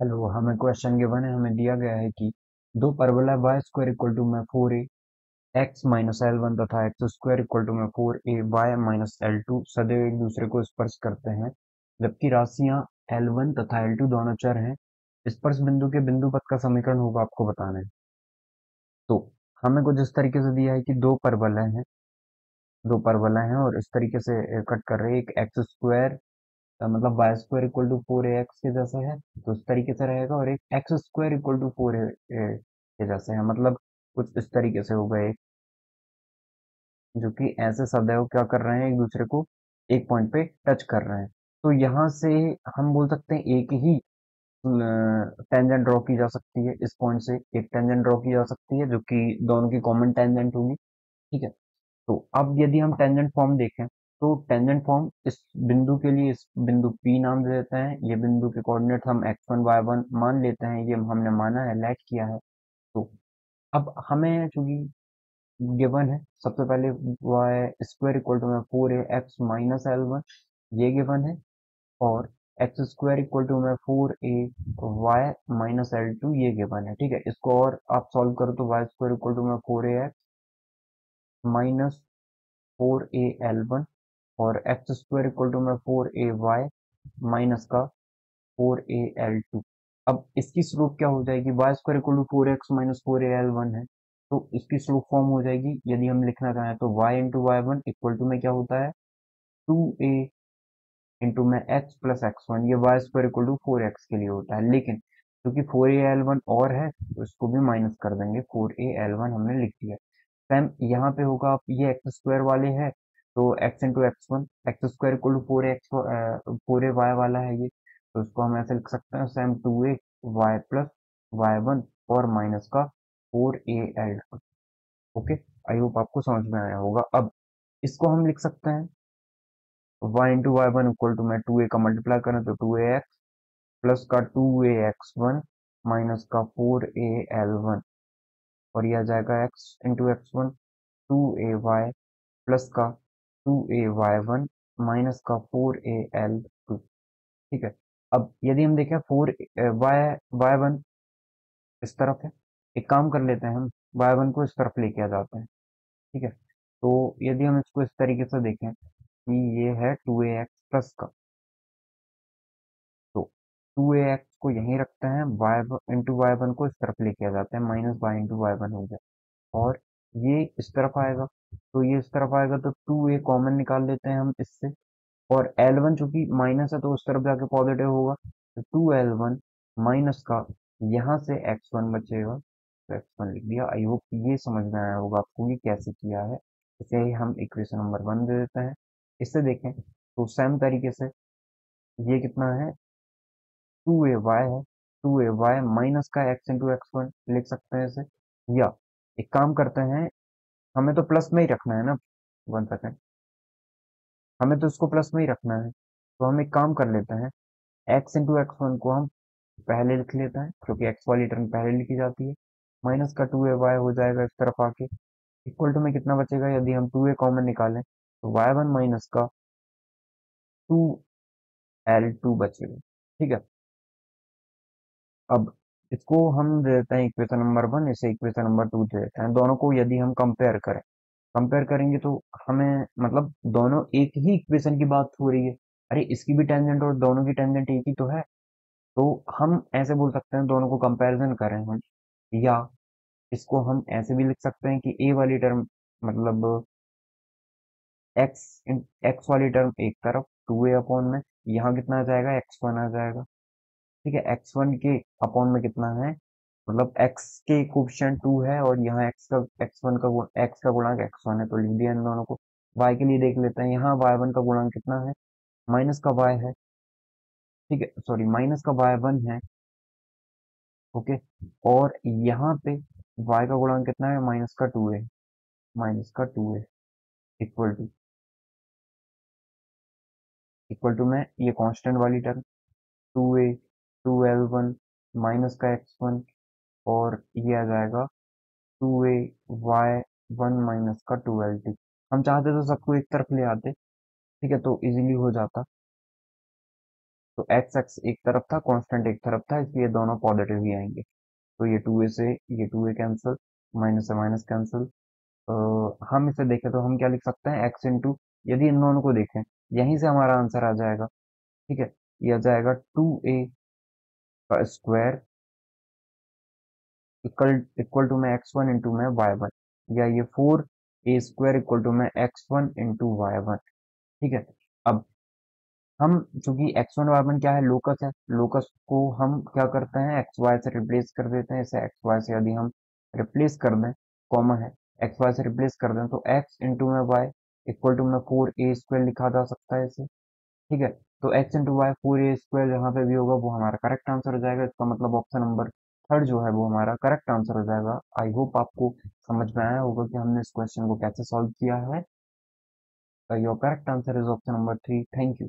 Hello, हमें question given है। हमें दिया गया है कि दो परवलय वाई स्क्वायर इक्वल टू में four a x minus L one तथा एक्स स्क्वायर इक्वल टू में four a Y minus L two सदैव एक दूसरे को स्पर्श करते हैं, जबकि राशियां एल वन तथा एल टू दोनों चर हैं। स्पर्श बिंदु के बिंदु पथ का समीकरण होगा, आपको बताना है। तो हमें कुछ इस तरीके से दिया है कि दो परवलय हैं और इस तरीके से कट कर रहे हैं। एक एक्स स्क्वायर मतलब y square equal to four a x के जैसा है, तो इस तरीके से रहेगा। और एक x square equal to four A के जैसे है, मतलब कुछ इस तरीके से होगा एक, जो कि ऐसे सदैव क्या कर रहे हैं, एक दूसरे को एक पॉइंट पे टच कर रहे हैं। तो यहाँ से हम बोल सकते हैं एक ही टेंजेंट ड्रॉ की जा सकती है। इस पॉइंट से एक टेंजेंट ड्रॉ की जा सकती है, जो कि दोनों की कॉमन टेंजेंट होगी। ठीक है। तो अब यदि हम टेंजेंट फॉर्म देखें, तो टेंजेंट फॉर्म इस बिंदु के लिए इस बिंदु P नाम दे देते हैं। ये बिंदु के कोऑर्डिनेट हम x1 y1 मान लेते हैं। ये हमने माना है, लेट किया है। तो अब हमें चूंकि गिवन है, सबसे पहले वाई स्क्वायर इक्वल टू में four a x minus L one, ये गिवन है। और एक्स स्क्वायर इक्वल टू में four a Y minus L two, ये गिवन है। ठीक है। इसको और आप सॉल्व करो तो वाई स्क्वायर इक्वल टू में four a x minus four A L one, और एक्स स्क्वायर इक्वल टू में फोर ए वाई माइनस का फोर ए एल टू। अब इसकी स्लोप क्या हो जाएगी? Y square equal to four x minus four A L one है, तो इसकी स्लोप फॉर्म हो जाएगी। यदि हम लिखना चाहें तो y into Y one equal to में क्या होता है, टू ए इंटू में एक्स प्लस एक्स वन। ये y square equal to four x के लिए होता है, लेकिन क्योंकि फोर ए एल वन और है तो इसको भी माइनस कर देंगे। फोर ए एल वन हमने लिख दिया। सेम यहाँ पे होगा। आप ये एक्स स्क्वायर वाले है, तो x into x one, x square equal to four x four a y वाला है ये, तो इसको हम ऐसे लिख सकते हैं, सेम टू ए वाई प्लस वाई वन और माइनस का four A l. Okay. I hope आपको समझ में आया होगा। अब इसको हम लिख सकते हैं Y into Y one equal to में टू ए का मल्टीप्लाई करें तो टू ए एक्स प्लस का two A X one minus का फोर ए एल वन, और यह आ जाएगा X into x one two ए वाई प्लस का टू ए वाई वन माइनस का फोर ए एल टू। ठीक है। अब यदि हम देखें फोर वाई वाई वन इस तरफ है, एक काम कर लेते हैं, हम वाई वन को इस तरफ लेके आ जाते हैं। ठीक है। तो यदि हम इसको इस तरीके से देखें कि ये है टू ए एक्स प्लस का, तो टू ए एक्स को यहीं रखते हैं, वाई इंटू वाई वन को इस तरफ लेके आ जाते हैं, minus y into Y one हो जाए। और ये इस तरफ आएगा, तो ये इस तरफ आएगा तो टू ए कॉमन निकाल लेते हैं हम इससे। और एल वन चूंकि माइनस है तो उस तरफ जाके पॉजिटिव होगा, तो टू एल वन माइनस का यहाँ से एक्स वन बचेगा, तो एक्स वन लिख दिया। आई होप ये समझ में आया होगा आपको कि कैसे किया है। इसे ही हम इक्वेशन नंबर वन दे देते हैं। इससे देखें तो सेम तरीके से ये कितना है, टू ए वाई है, टू ए वाई माइनस का एक्स इंटू एक्स वन लिख सकते हैं इसे। या एक काम करते हैं, हमें तो प्लस में ही रखना है ना। वन सेकेंड, हमें तो इसको प्लस में ही रखना है, तो हम एक काम कर लेते हैं, एक्स इंटू एक्स वन को हम पहले लिख लेते हैं, क्योंकि एक्स वाली टर्म पहले लिखी जाती है। माइनस का टू ए वाई हो जाएगा इस तरफ आके, इक्वल टू में कितना बचेगा, यदि हम टू ए कॉमन निकालें तो वाई वन माइनस का टू एल टू बचेगा। ठीक है। अब इसको हम दे देते हैं इक्वेशन नंबर वन, इसे इक्वेशन नंबर टू दे देते हैं। दोनों को यदि हम कंपेयर करेंगे तो हमें मतलब दोनों एक ही इक्वेशन की बात हो रही है। अरे इसकी भी टेंजेंट और दोनों की टेंजेंट एक ही तो है। तो हम ऐसे बोल सकते हैं दोनों को कंपैरिजन करें हम, या इसको हम ऐसे भी लिख सकते हैं कि ए वाली टर्म मतलब एक्स एक्स वाली टर्म एक तरफ, टू ए अपॉन में यहाँ कितना आ जाएगा, एक्स वन आ जाएगा। ठीक है। एक्स वन के अपॉन में कितना है, मतलब एक्स के कोफिशिएंट टू है और यहाँ एक्स वन का एक्स का गुणांक एक्स वन है, तो लिख दिया इन दोनों को। वाई के लिए देख लेते हैं, यहाँ वाई वन का गुणांक कितना है, माइनस का वाई है। ठीक है, सॉरी माइनस का वाई वन है। ओके। और यहाँ पे y का गुणांक कितना है, माइनस का टू है, माइनस का टू है, इक्वल टू में ये कांस्टेंट वाली term two a two l one minus का एक्स वन, और ये आ जाएगा टू ए वाई वन माइनस का टू एल टू। हम चाहते तो सबको एक तरफ ले आते, ठीक है, तो इजीली हो जाता। तो एक्स एक्स एक तरफ था, कांस्टेंट एक तरफ था, इसलिए दोनों पॉजिटिव ही आएंगे। तो ये 2a से ये 2a कैंसिल, माइनस से माइनस कैंसिल। हम इसे देखें तो हम क्या लिख सकते हैं, एक्स इंटू, यदि इन दोनों को देखें यहीं से हमारा आंसर आ जाएगा। ठीक है, ये आ जाएगा 2a का स्क्वायर इक्वल इक्वल टू में x1 इंटू में y1, या ये 4a स्क्वायर इक्वल टू में x1 इंटू y1। ठीक है, अब हम चूंकि x1 y1 क्या है, लोकस है, लोकस को हम क्या करते हैं, एक्स वाई से रिप्लेस कर देते हैं। इसे एक्स वाई से यदि हम रिप्लेस कर दें, कॉमन है, एक्स वाई से रिप्लेस कर दें तो x इंटू में y इक्वल टू में 4a स्क्वायर लिखा जा सकता है इसे। ठीक है, तो x into Y 4a square जहाँ पे भी होगा वो हमारा करेक्ट आंसर हो जाएगा। इसका मतलब ऑप्शन नंबर थर्ड जो है वो हमारा करेक्ट आंसर हो जाएगा। आई होप आपको समझ में आया होगा कि हमने इस क्वेश्चन को कैसे सॉल्व किया है। Your correct answer is option number 3। Thank you.